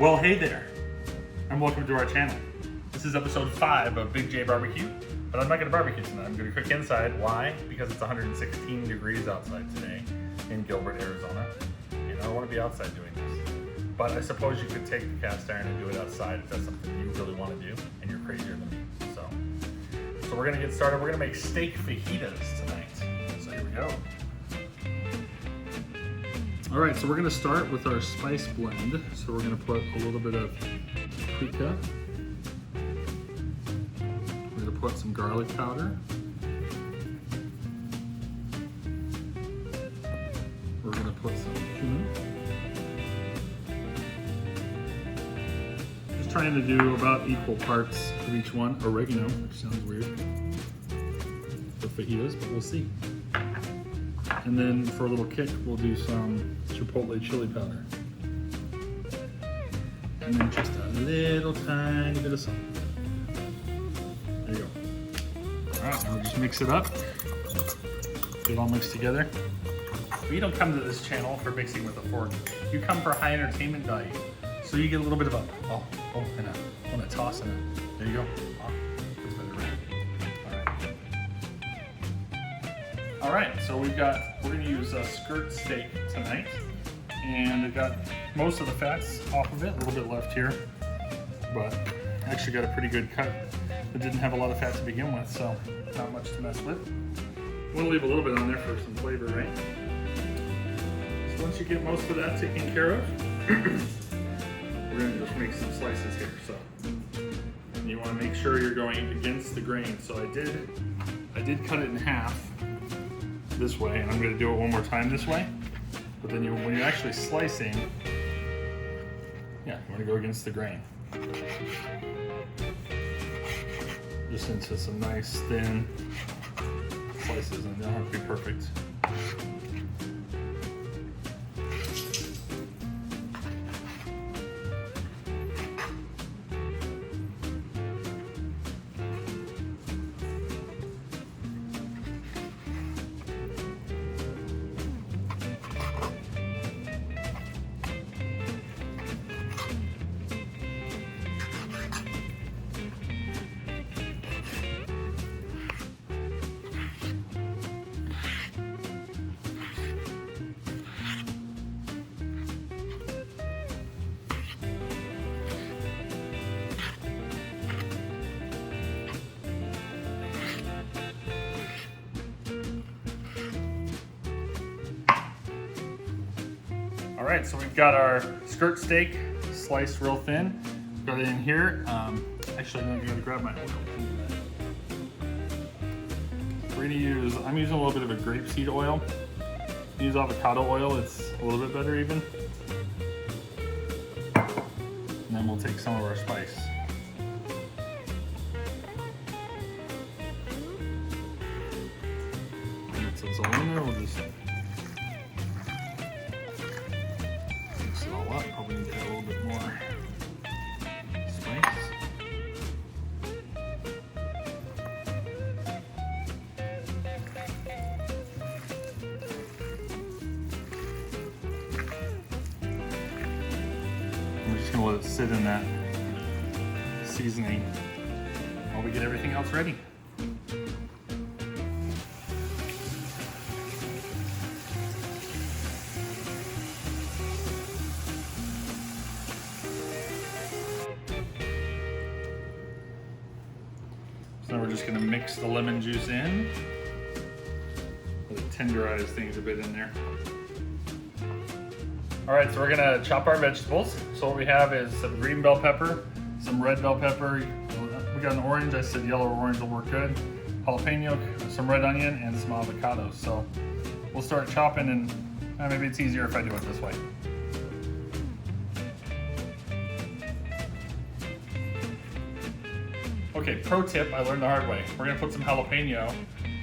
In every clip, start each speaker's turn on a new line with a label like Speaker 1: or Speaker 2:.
Speaker 1: Well, hey there, and welcome to our channel. This is episode 5 of Big J Barbecue, but I'm not going to barbecue tonight. I'm going to cook inside. Why? Because it's 116 degrees outside today in Gilbert, Arizona, and I don't want to be outside doing this. But I suppose you could take the cast iron and do it outside if that's something you really want to do, and you're crazier than me. So we're going to get started. We're going to make steak fajitas tonight. So here we go. All right, so we're gonna start with our spice blend. So we're gonna put a little bit of paprika. We're gonna put some garlic powder. We're gonna put some cumin. Just trying to do about equal parts of each one. Oregano, which sounds weird for fajitas, but we'll see. And then for a little kick, we'll do some chipotle chili powder. And then just a little tiny bit of salt. There you go. All right, now we'll just mix it up. Get it all mixed together. We don't come to this channel for mixing with a fork. You come for high entertainment value. So you get a little bit of and a toss in it. There you go. All right, so we're gonna use a skirt steak tonight, and it got most of the fats off of it, a little bit left here, but I actually got a pretty good cut. It didn't have a lot of fat to begin with, so not much to mess with. We'll leave a little bit on there for some flavor, right? So once you get most of that taken care of, we're gonna just make some slices here. So you wanna make sure you're going against the grain. So I did cut it in half this way, and I'm going to do it one more time this way. But then when you're actually slicing, you want to go against the grain. Just into some nice thin slices, and they don't have to be perfect. All right, so we've got our skirt steak sliced real thin. Got it in here. Actually, I'm gonna grab my oil. I'm using a little bit of a grapeseed oil. Use avocado oil, it's a little bit better even. And then we'll take some of our spice. Once it's all in there, we'll just mix it all up. Probably need to add a little bit more spice. We're just gonna let it sit in that seasoning while we get everything else ready. So now we're just gonna mix the lemon juice in. Let it tenderize things a bit in there. All right, so we're gonna chop our vegetables. So what we have is some green bell pepper, some red bell pepper. We got an orange. I said yellow or orange will work good. Jalapeno, some red onion, and some avocados. So we'll start chopping, and maybe it's easier if I do it this way. Okay, pro tip I learned the hard way. We're gonna put some jalapeno.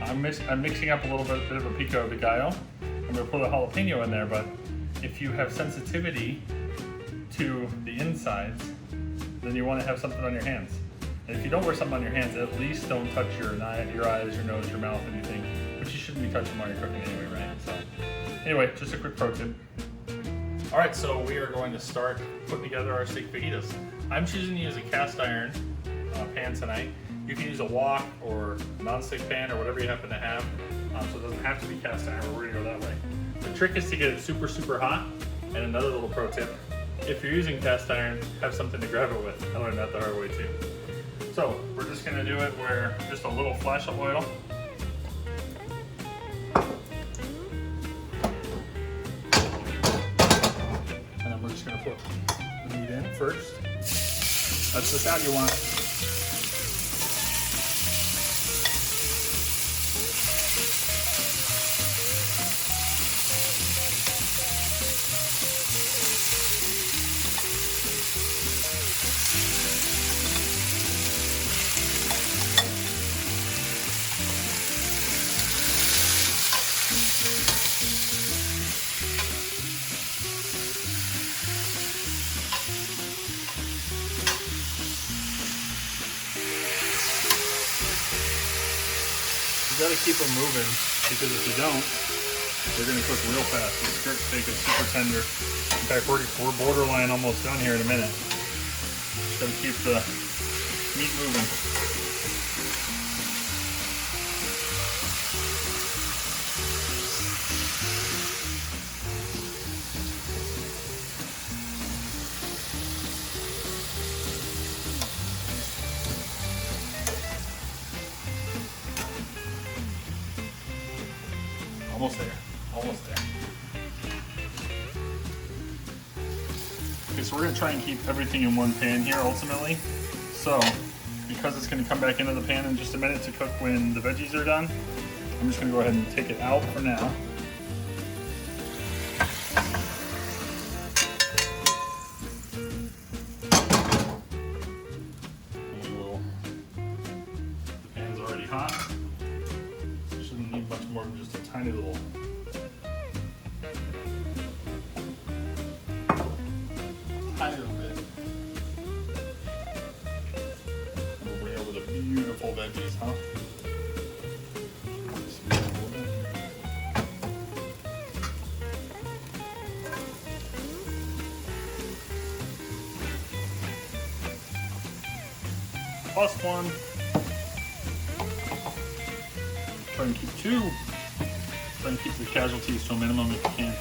Speaker 1: I'm mixing up a little bit of a pico de gallo. I'm gonna put a jalapeno in there, but if you have sensitivity to the insides, then you want to have something on your hands. And if you don't wear something on your hands, at least don't touch your eyes, your nose, your mouth, anything. But you shouldn't be touching while you're cooking anyway, right? So anyway, just a quick pro tip. All right, so we are going to start putting together our steak fajitas. I'm choosing to use a cast iron pan tonight. You can use a wok or non-stick pan or whatever you happen to have, so it doesn't have to be cast iron, but we're gonna go that way. The trick is to get it super, super hot. And another little pro tip, if you're using cast iron, have something to grab it with. I learned that the hard way too. So we're just gonna do it where just a little flash of oil. And then we're just gonna put the meat in first. That's just how you want it. You gotta keep them moving, because if you don't, they're gonna cook real fast. The skirt steak is super tender. In fact, we're borderline almost done here in a minute. Just gotta keep the meat moving. Almost there, almost there. Okay, so we're gonna try and keep everything in one pan here ultimately. So, because it's gonna come back into the pan in just a minute to cook when the veggies are done, I'm just gonna go ahead and take it out for now. And we will, the pan's already hot. Shouldn't need much more than just a tiny little bit. And we'll bring over the beautiful veggies, huh? Plus one. Try and keep two. Try and keep the casualties to a minimum if you can.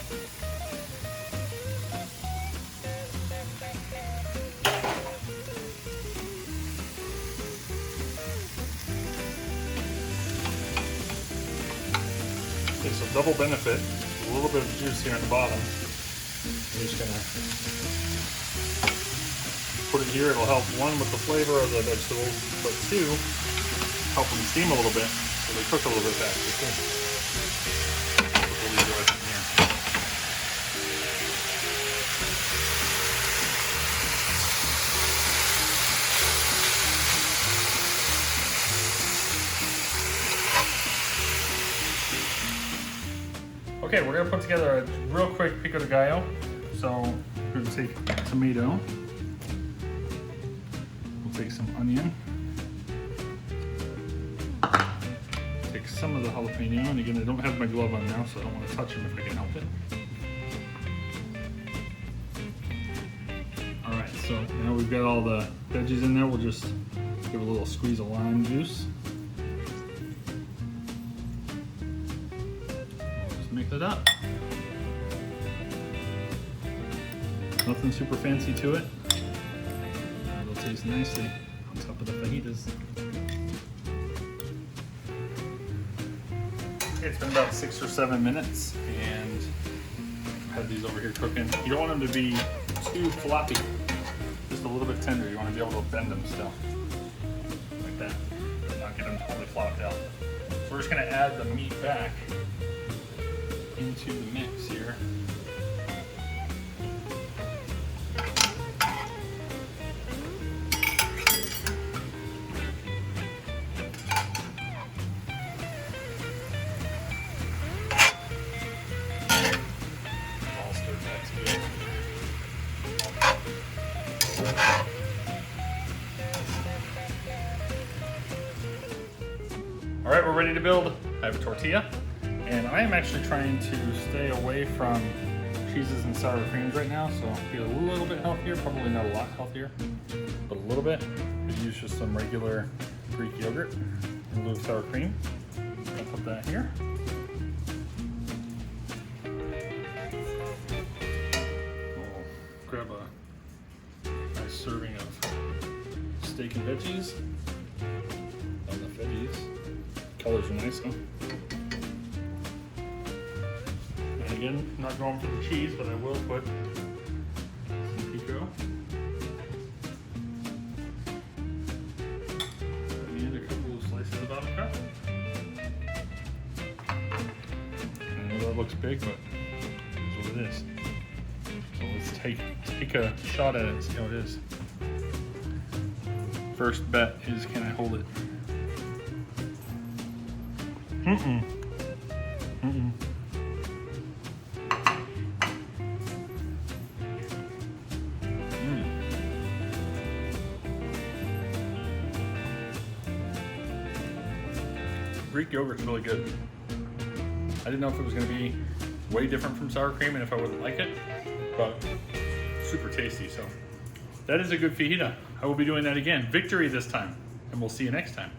Speaker 1: Okay, so double benefit. A little bit of juice here on the bottom. I'm just gonna put it here. It'll help, one, with the flavor of the vegetables, but two, help them steam a little bit so they cook a little bit faster too. We'll leave the rest in here. Okay, we're gonna put together a real quick pico de gallo. So we're gonna take a tomato. We'll take some onion. Take some of the jalapeno, and again, I don't have my glove on now, so I don't want to touch them if I can help it. All right, so now we've got all the veggies in there. We'll just give a little squeeze of lime juice. Just mix it up. Nothing super fancy to it. It'll taste nicely on top of the fajitas. It's been about 6 or 7 minutes, and I've had these over here cooking. You don't want them to be too floppy, just a little bit tender. You want to be able to bend them still, like that, and not get them totally flopped out. So we're just going to add the meat back into the mix here. All right, we're ready to build. I have a tortilla, and I am actually trying to stay away from cheeses and sour creams right now, so be a little bit healthier. Probably not a lot healthier, but a little bit. We use just some regular Greek yogurt and a little sour cream. I'll put that here. We'll grab a nice serving of steak and veggies. I love veggies. Colors are nice, huh? And again, I'm not going for the cheese, but I will put some pico. And a couple of slices of avocado. I know that looks big, but that's what it is. So let's take a shot at it and see how it is. First bet is, can I hold it? Mm-mm. Mm-mm. Greek yogurt's really good. I didn't know if it was going to be way different from sour cream and if I would like it, but super tasty. So that is a good fajita. I will be doing that again. Victory this time, and we'll see you next time.